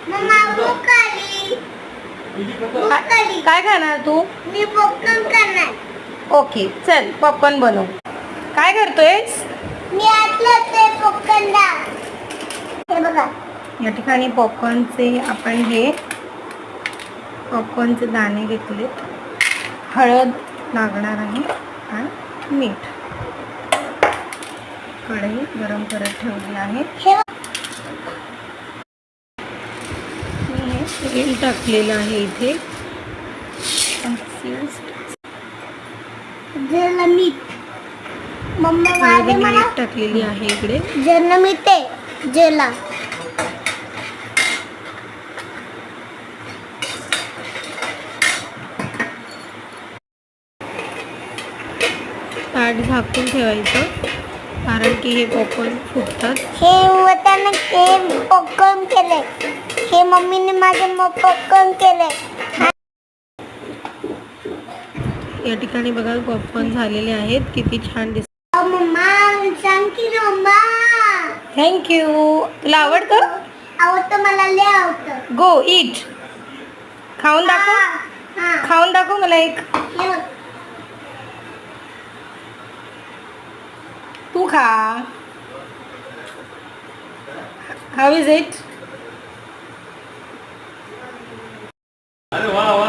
Mamma भूक आली. काय खाणार तू? मी पॉपकॉर्न करणार. ओके चल पॉपकॉर्न बनव. काय करतोयस? मी आतलं ते पॉपकॉर्न दा. हे बघा. या ठिकाणी पॉपकॉर्नचे आपण हे पॉपकॉर्नचे दाणे घेतले. हळद लागणार आहे आणि मीठ. कढई गरम करत ठेवली आहे. मी हे तेल टाकलेलं आहे इथे. जेला मीठ. मम्मा हळद वाले आणि मला मीठ टाकलेली आहे इकडे. जेला मीठ आहे. जेला. ताट झाकून ठेवायचं कारण की हे पॉपकॉर्न फुटतात. हे वताना हे पॉपकॉर्न केले. हे मम्मीने माझे पॉपकॉर्न केले. या ठिकाणी बघा पॉपकॉर्न झालेले आहेत. किती छान दिसतात. Mamma thank you mamma. थँक्यू. तुला आवडतं? आवडतं मला लय आवडतं. Go eat. खाऊन दाखव. हा. खाऊन दाखव मला एक. हे बघ. तू खा. How is it? अरे वाह वाह.